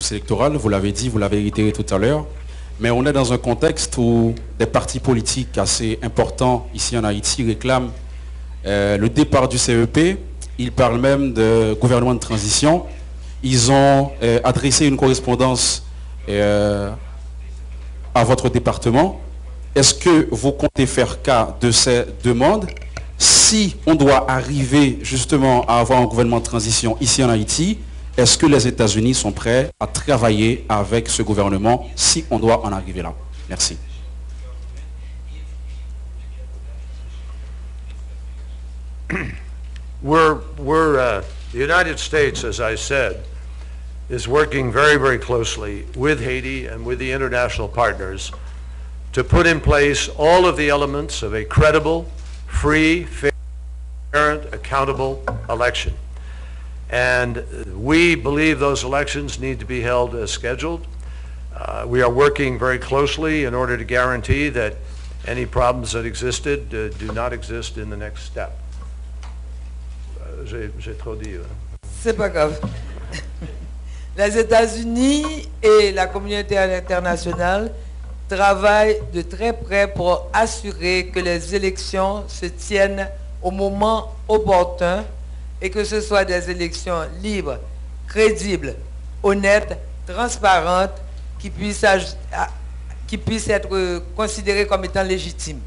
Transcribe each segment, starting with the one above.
processus électoral, vous l'avez dit, vous l'avez réitéré tout à l'heure, mais on est dans un contexte où des partis politiques assez importants ici en Haïti réclament le départ du CEP. Ils parlent même de gouvernement de transition. Ils ont adressé une correspondance à votre département. Est-ce que vous comptez faire cas de ces demandes? Si on doit arriver justement à avoir un gouvernement de transition ici en Haïti, est-ce que les États-Unis sont prêts à travailler avec ce gouvernement si on doit en arriver là? Merci. The United States, as I said, is working very, very closely with Haiti and with the international partners to put in place all of the elements of a credible, free, fair, transparent, accountable election. And we believe those elections need to be held as scheduled. We are working very closely in order to guarantee that any problems that existed do not exist in the next step. J'ai trop dit. C'est pas grave. Les États-Unis et la communauté internationale travaillent de très près pour assurer que les élections se tiennent au moment opportun et que ce soit des élections libres, crédibles, honnêtes, transparentes, qui puissent être considérées comme étant légitimes.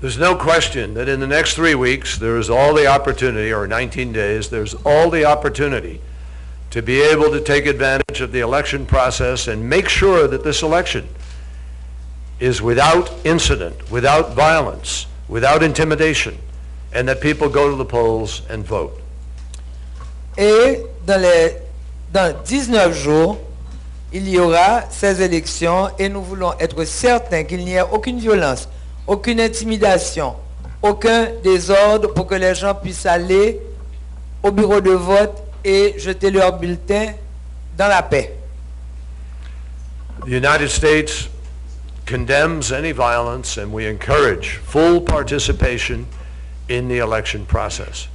There's no question that in the next 3 weeks, there is all the opportunity, or 19 days, there's all the opportunity to be able to take advantage of the election process and make sure that this election is without incident, without violence, without intimidation, and that people go to the polls and vote. Et dans 19 jours, il y aura ces élections et nous voulons être certains qu'il n'y ait aucune violence, aucune intimidation, aucun désordre pour que les gens puissent aller au bureau de vote et jeter leur bulletin dans la paix. The United States condemns any violence and we encourage full participation in the election process.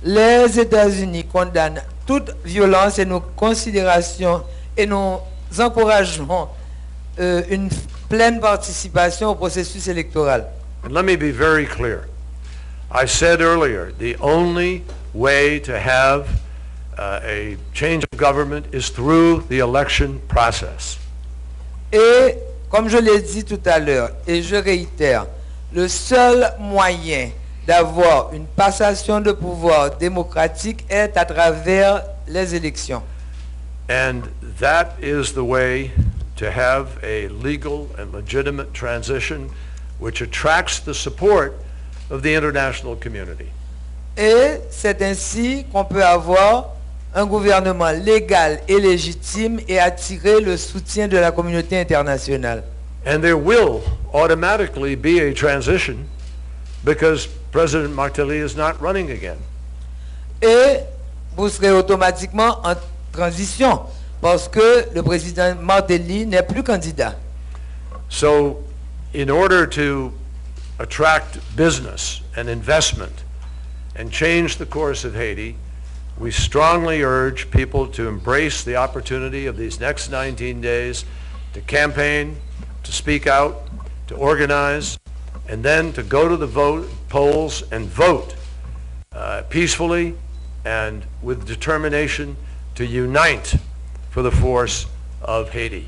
Les États-Unis condamnent toute violence et nos considérations et nous encourageons une pleine participation au processus électoral. And let me be very clear. I said earlier, the only way to have a change of government is through the election process. Et comme je l'ai dit tout à l'heure, et je réitère, le seul moyen d'avoir une passation de pouvoir démocratique est à travers les élections. And that is the way to have a legal and legitimate transition which attracts the support of the international community. Et c'est ainsi qu'on peut avoir un gouvernement légal et légitime et attirer le soutien de la communauté internationale. And there will automatically be a transition because President Martelly is not running again. Et vous serez automatiquement en transition parce que le président Martelly n'est plus candidat. So, in order to attract business and investment and change the course of Haiti, we strongly urge people to embrace the opportunity of these next 19 days to campaign, to speak out, to organize, and then to go to the polls and vote peacefully and with determination to unite for the force of Haiti.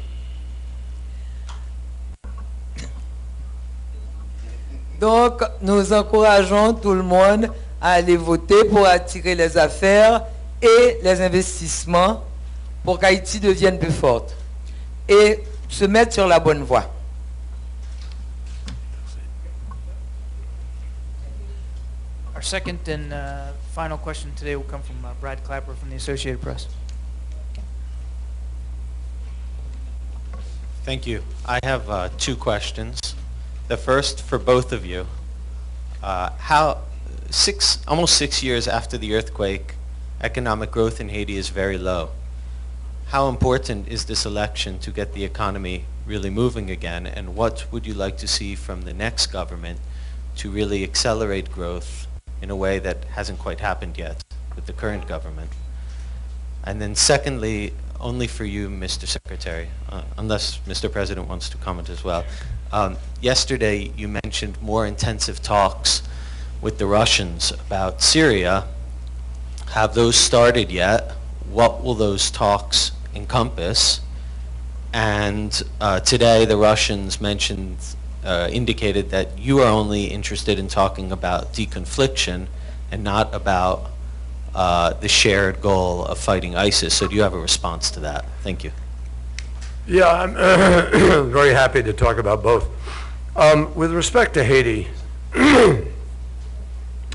Donc, nous encourageons tout le monde à aller voter pour attirer les affaires et les investissements pour qu'Haïti devienne plus forte et se mettre sur la bonne voie. Our second and final question today will come from Brad Clapper from the Associated Press. Thank you. I have 2 questions. The first for both of you. Almost 6 years after the earthquake, economic growth in Haiti is very low. How important is this election to get the economy really moving again, and what would you like to see from the next government to really accelerate growth in a way that hasn't quite happened yet with the current government? And then secondly, only for you, Mr. Secretary, unless Mr. President wants to comment as well. Yesterday, you mentioned more intensive talks with the Russians about Syria. Have those started yet? What will those talks encompass? And today, the Russians indicated that you are only interested in talking about deconfliction and not about the shared goal of fighting ISIS. So do you have a response to that? Thank you. Yeah, I'm very happy to talk about both. With respect to Haiti,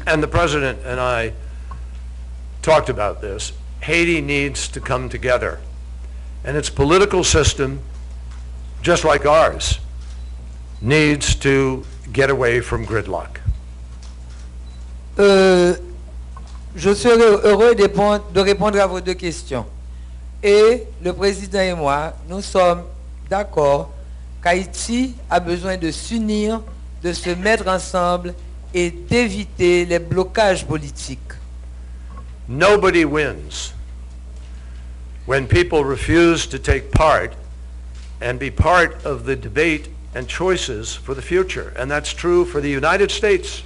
and the President and I talked about this, Haiti needs to come together. And its political system, just like ours, needs to get away from gridlock. Je serai heureux de répondre à vos deux questions. Et le président et moi, nous sommes d'accord qu'Haïti a besoin de s'unir, de se mettre ensemble et d'éviter les blocages politiques. Nobody wins when people refuse to take part and be part of the debate and choices for the future. And that's true for the United States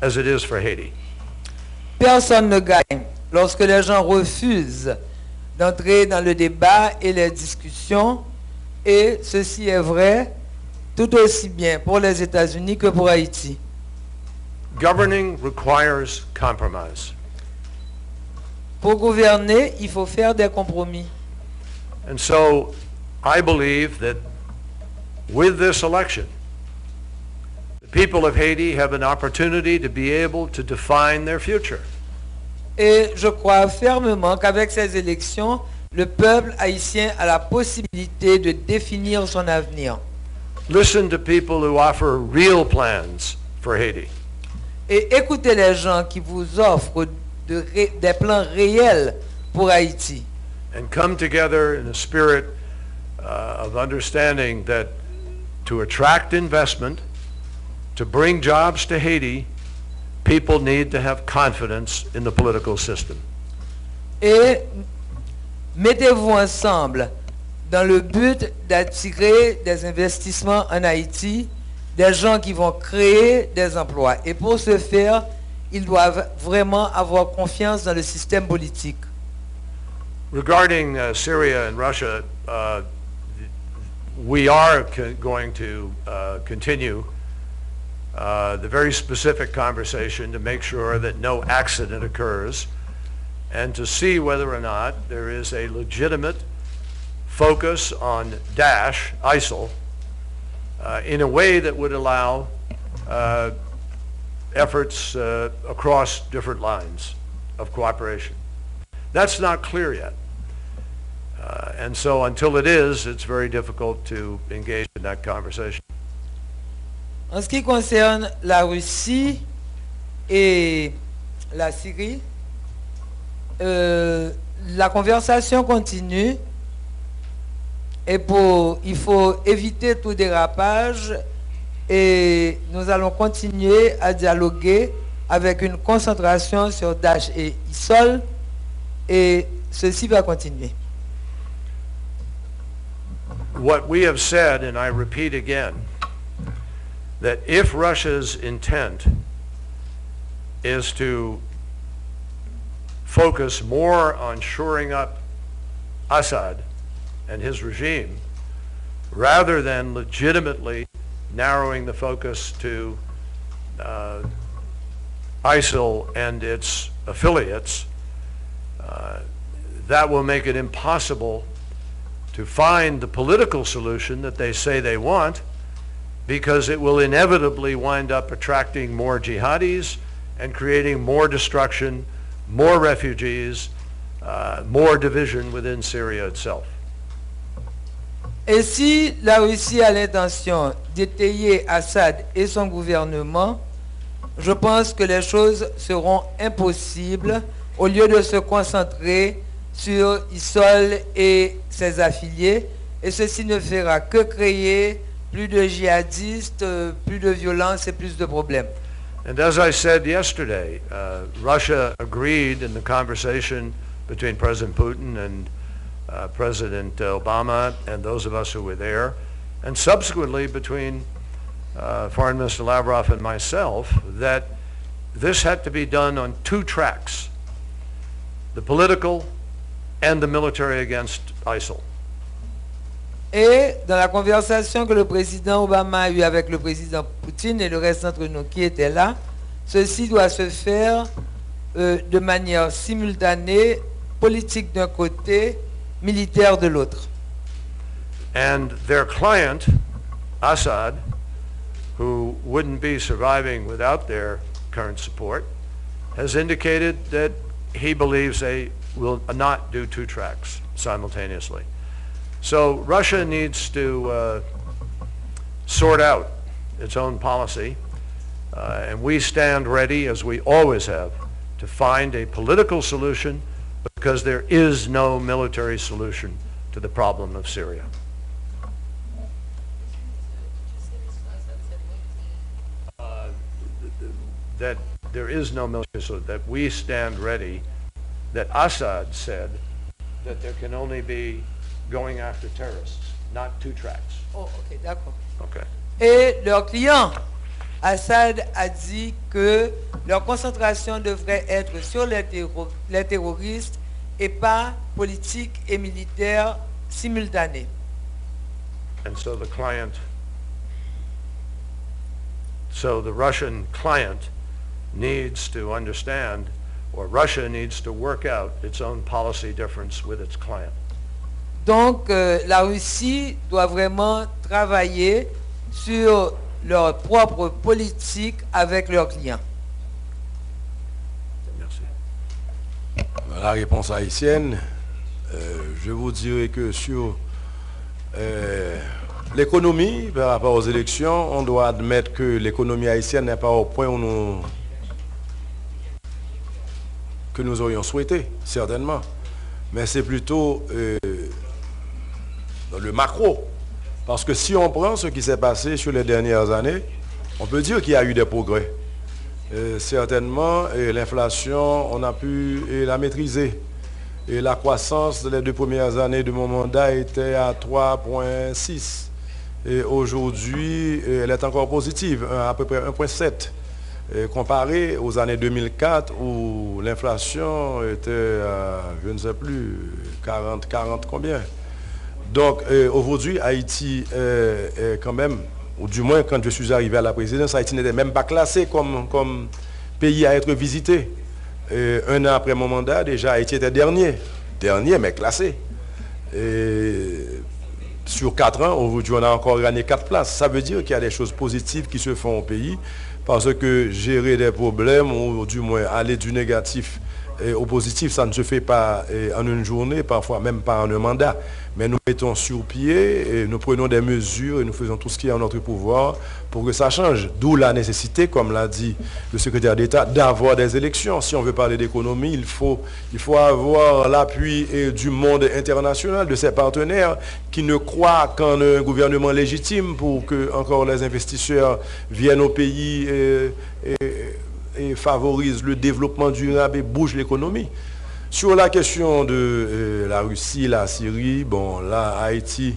as it is for Haiti. Personne ne gagne lorsque les gens refusent d'entrer dans le débat et les discussions, et ceci est vrai tout aussi bien pour les États-Unis que pour Haïti. Governing requires compromise. Pour gouverner, il faut faire des compromis. And so I believe that with this election, the people of Haiti have an opportunity to be able to define their future. Et je crois fermement qu'avec ces élections, le peuple haïtien a la possibilité de définir son avenir. Listen to people who offer real plans for Haiti. Et écoutez les gens qui vous offrent des plans réels pour Haïti. And come together in a spirit of understanding that to attract investment, to bring jobs to Haiti, people need to have confidence in the political system. Et mettez-vous ensemble dans le but d'attirer des investissements en Haïti, des gens qui vont créer des emplois. Et pour ce faire, ils doivent vraiment avoir confiance dans le système politique. Regarding Syria and Russia, we are going to continue the very specific conversation to make sure that no accident occurs and to see whether or not there is a legitimate focus on Daesh, ISIL, in a way that would allow efforts across different lines of cooperation. That's not clear yet. And so until it is, it's very difficult to engage in that conversation. En ce qui concerne la Russie et la Syrie, la conversation continue et il faut éviter tout dérapage et nous allons continuer à dialoguer avec une concentration sur Daesh et ISIL et ceci va continuer. What we have said, and I repeat again, that if Russia's intent is to focus more on shoring up Assad and his regime, rather than legitimately narrowing the focus to ISIL and its affiliates, that will make it impossible to find the political solution that they say they want, because it will inevitably wind up attracting more jihadis and creating more destruction, more refugees, more division within Syria itself. Et si la Russie a l'intention d'étayer Assad et son gouvernement, je pense que les choses seront impossibles au lieu de se concentrer sur ISIL et ses affiliés, et ceci ne fera que créer plus de djihadistes, plus de violence et plus de problèmes. And as I said yesterday, Russia agreed in the conversation between President Putin and President Obama and those of us who were there, and subsequently between Foreign Minister Lavrov and myself, that this had to be done on two tracks, the political and the military against ISIL. Et dans la conversation que le président Obama a eue avec le président Poutine et le reste d'entre nous qui étaient là, ceci doit se faire de manière simultanée, politique d'un côté, militaire de l'autre. And their client, Assad, who wouldn't be surviving without their current support, has indicated that he believes they will not do two tracks simultaneously. So Russia needs to sort out its own policy, and we stand ready, as we always have, to find a political solution, because there is no military solution to the problem of Syria. That there is no military solution, that we stand ready, that Assad said that there can only be going after terrorists, not two tracks. Oh, ok, d'accord. Okay. Et leur client, Assad, a dit que leur concentration devrait être sur les terroristes et pas politique et militaire simultanée. And so the Russian client needs to understand, or Russia needs to work out its own policy difference with its client. Donc, la Russie doit vraiment travailler sur leur propre politique avec leurs clients. Merci. La réponse haïtienne, je vous dirais que sur l'économie, par rapport aux élections, on doit admettre que l'économie haïtienne n'est pas au point où que nous aurions souhaité, certainement. Mais c'est plutôt dans le macro. Parce que si on prend ce qui s'est passé sur les dernières années, on peut dire qu'il y a eu des progrès. Certainement, l'inflation, on a pu la maîtriser. Et la croissance des 2 premières années de mon mandat était à 3,6. Et aujourd'hui, elle est encore positive, à peu près 1,7. Comparé aux années 2004 où l'inflation était à, je ne sais plus, 40 combien. Donc aujourd'hui, Haïti est quand même, ou du moins quand je suis arrivé à la présidence, Haïti n'était même pas classé comme pays à être visité. 1 an après mon mandat, déjà Haïti était dernier mais classé. Et sur 4 ans, aujourd'hui on a encore gagné 4 places. Ça veut dire qu'il y a des choses positives qui se font au pays, parce que gérer des problèmes, ou du moins aller du négatif au positif, ça ne se fait pas en une journée, parfois même pas en un mandat. Mais nous mettons sur pied, et nous prenons des mesures et nous faisons tout ce qui est en notre pouvoir pour que ça change. D'où la nécessité, comme l'a dit le secrétaire d'État, d'avoir des élections. Si on veut parler d'économie, il faut avoir l'appui du monde international, de ses partenaires qui ne croient qu'en un gouvernement légitime pour que encore les investisseurs viennent au pays et favorisent le développement durable et bougent l'économie. Sur la question de la Russie, la Syrie, bon, là, Haïti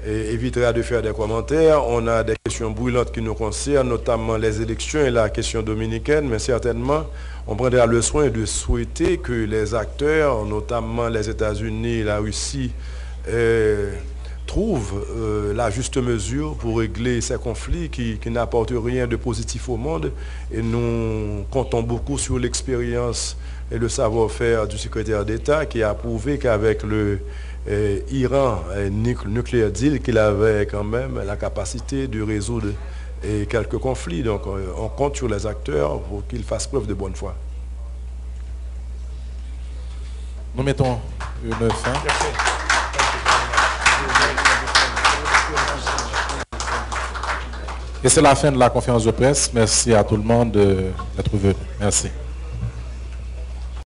évitera de faire des commentaires. On a des questions brûlantes qui nous concernent, notamment les élections et la question dominicaine, mais certainement, on prendra le soin de souhaiter que les acteurs, notamment les États-Unis, la Russie, trouvent la juste mesure pour régler ces conflits qui n'apportent rien de positif au monde. Et nous comptons beaucoup sur l'expérience et le savoir-faire du secrétaire d'État qui a prouvé qu'avec le Iran nucléaire deal, qu'il avait quand même la capacité de résoudre quelques conflits. Donc on compte sur les acteurs pour qu'ils fassent preuve de bonne foi. Nous mettons une fin. Et c'est la fin de la conférence de presse. Merci à tout le monde d'être venu. Merci.